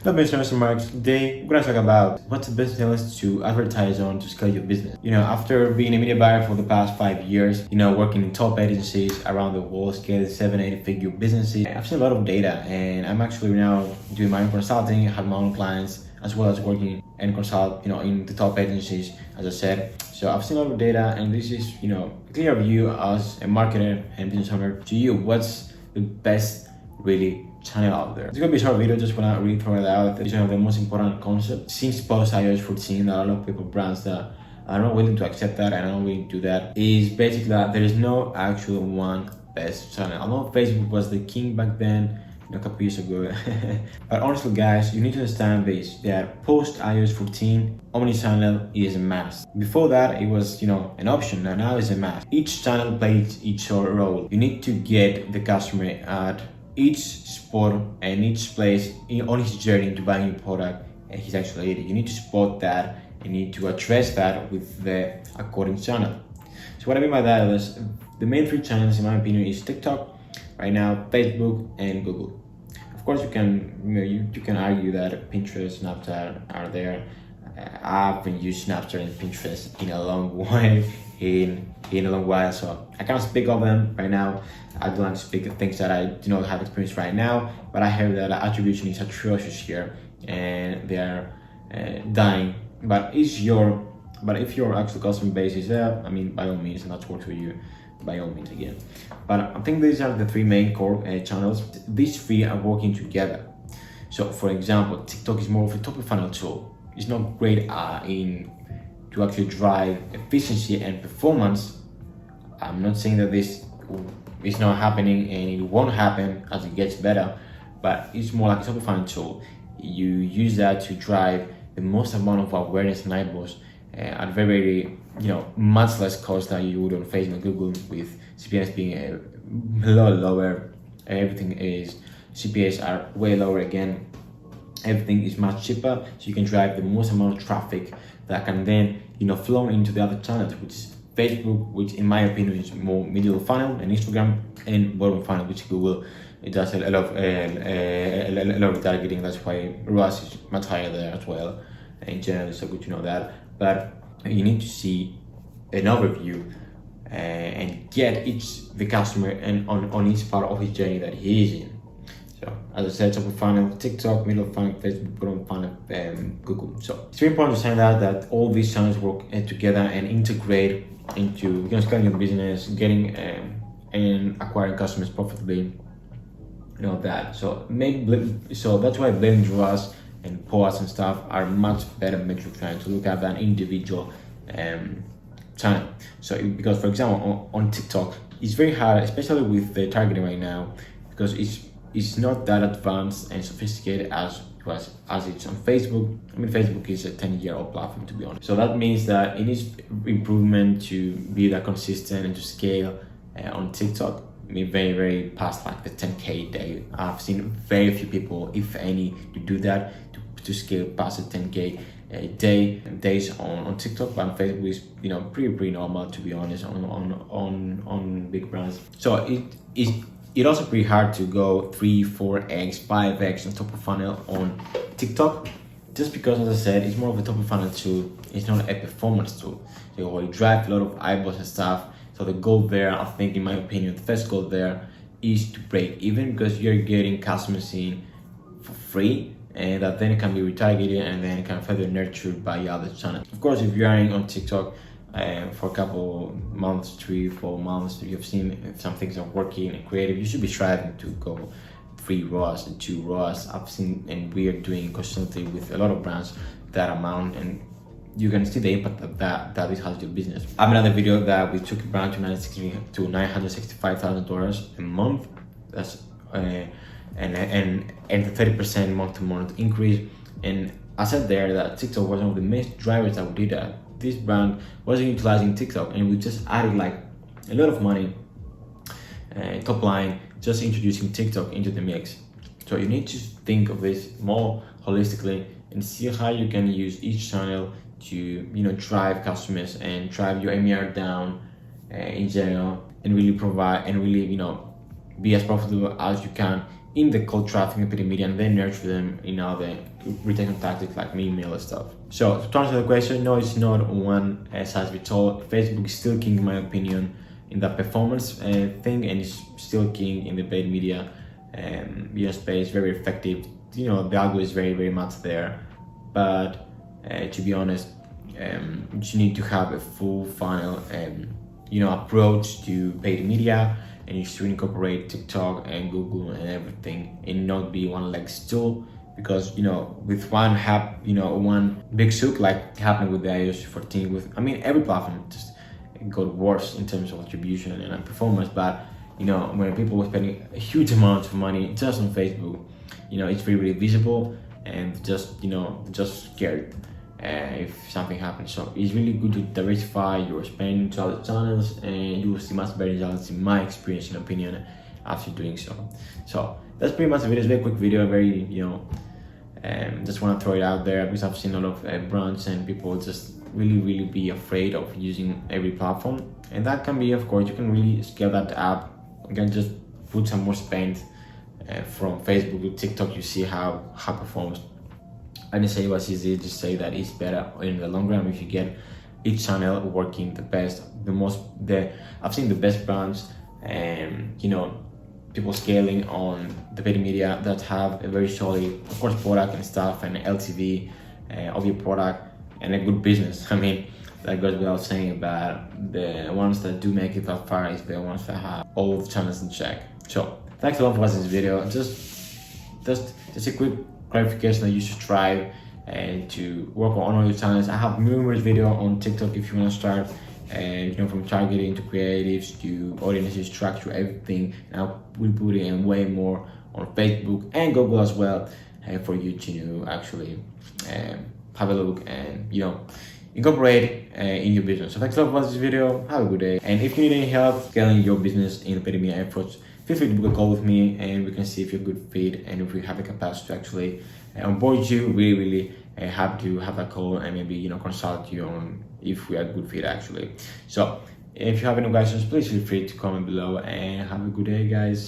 Hello, Mr. Mark. Today, we're going to talk about what's the best channels to advertise on to scale your business. After being a media buyer for the past 5 years, working in top agencies around the world, scaling 7-8 figure businesses, I've seen a lot of data, and I'm actually now doing my own consulting, have my own clients, as well as working and consult, in the top agencies, as I said. So I've seen a lot of data, and this is, a clear view as a marketer and business owner to you. What's the best really channel out there? It's gonna be a short video, just wanna really throw it out. It's one of the most important concepts since post IOS14 that a lot of people, brands that are not willing to accept that and are not willing to do that, is basically that there is no actual one best channel. I know Facebook was the king back then, a couple years ago. But honestly, guys, you need to understand this, that post iOS 14, omni-channel is a must. Before that, it was, an option, and now it's a must. Each channel plays its role. You need to get the customer at each spot and each place on his journey to buying your product and he's actually eating. You need to spot that and you need to address that with the according channel. So what I mean by that is the main 3 channels in my opinion is TikTok, right now, Facebook and Google. Of course, you can argue that Pinterest, Snapchat are there. I haven't used Snapchat and Pinterest in a long while, so I can't speak of them right now. I don't like to speak of things that I do not have experience right now, but I heard that attribution is atrocious here and they are dying. But if your actual customer base is there, by all means, and that works for you, by all means again. But I think these are the 3 main core channels. These 3 are working together. So for example, TikTok is more of a top of funnel tool. It's not great to actually drive efficiency and performance. I'm not saying that this is not happening and it won't happen as it gets better, but it's more like a top of funnel tool. You use that to drive the most amount of awareness and eyeballs at very, much less cost than you would on Facebook and Google, with CPS being a lot lower. CPS are way lower again. Everything is much cheaper, so you can drive the most amount of traffic that can then, flow into the other channels, which is Facebook, which in my opinion is more middle funnel, and Instagram, and bottom funnel, which Google. It does a lot of retargeting. That's why ROAS is much higher there as well. In general, it's so good to know that. But you need to see an overview and get the customer and on each part of his journey that he is in. So as I said, top of funnel, TikTok, middle of funnel, Facebook, bottom funnel, Google. So it's very important to understand that all these channels work together and integrate into scaling your business, getting and acquiring customers profitably. That. So that's why blending ROAS and POAS and stuff are much better metrics trying to look at an individual channel. So because for example on TikTok, it's very hard, especially with the targeting right now, because it's not that advanced and sophisticated as it's on Facebook. Facebook is a 10-year-old platform, to be honest. So that means that it needs improvement to be that consistent and to scale on TikTok. Very, very past like the 10K day. I've seen very few people, if any, to do that, to scale past the 10K days on TikTok. But on Facebook is pretty normal, to be honest, on big brands. So it's also pretty hard to go 3, 4x, 5x on top of funnel on TikTok, just because, as I said, it's more of a top of funnel tool. It's not a performance tool. So you drive a lot of eyeballs and stuff. So the goal there, I think, in my opinion, the first goal there is to break even, because you're getting customers in for free, and that then can be retargeted and then can further nurtured by other channels. Of course, if you're on TikTok for a couple months, 3, 4 months, you've seen some things are working and creative, you should be striving to go 3 ROAS and 2 ROAS. I've seen, and we are doing constantly with a lot of brands that amount, and you can see the impact that this has to your business. I have another video that we took a brand to $965,000 a month. That's and the 30% month-to-month increase. And I said there that TikTok was one of the main drivers that we did that. This brand wasn't utilizing TikTok, and we just added like a lot of money, top line, just introducing TikTok into the mix. So you need to think of this more holistically and see how you can use each channel to drive customers and drive your MER down in general, and really provide and really be as profitable as you can in the cold traffic and paid media, and then nurture them in other retention tactics like email and stuff. So to answer the question, no, it's not one size fits all. Facebook is still king in my opinion in the performance thing, and it's still king in the paid media space. Very effective. The algo is very much there, but to be honest, you need to have a full funnel approach to paid media, and you should incorporate TikTok and Google and everything, and not be one leg stool. Because with one big shoot like happened with the IOS14, every platform just got worse in terms of attribution and performance. But when people were spending a huge amount of money just on Facebook, it's really visible, and just scared if something happens. So it's really good to diversify your spending to other channels, and you will see much better results in my experience and opinion after doing so. So that's pretty much the video. It's a very quick video, very just want to throw it out there, because I've seen a lot of brands and people just really be afraid of using every platform, and that can be, of course, you can really scale that up. You can just put some more spend from Facebook to TikTok. You see how performs. I didn't say it was easy, just say that it's better in the long run if you get each channel working the best, I've seen the best brands, and people scaling on the paid media that have a very solid, of course, product and stuff, and LTV of your product, and a good business. That goes without saying, but the ones that do make it that far is the ones that have all the channels in check. So thanks a lot for watching this video. Just a quick clarification that you should try to work on all your channels. I have numerous videos on TikTok if you want to start, from targeting to creatives to audiences structure, everything. And I will put in way more on Facebook and Google as well, for you to actually have a look and incorporate in your business. So thanks a lot for watching this video. Have a good day. And if you need any help scaling your business in paid media efforts, feel free to book a call with me, and we can see if you're a good fit and if we have the capacity to actually onboard you. Really happy to have that call and maybe consult you on if we are a good fit actually. So if you have any questions, please feel free to comment below, and have a good day, guys.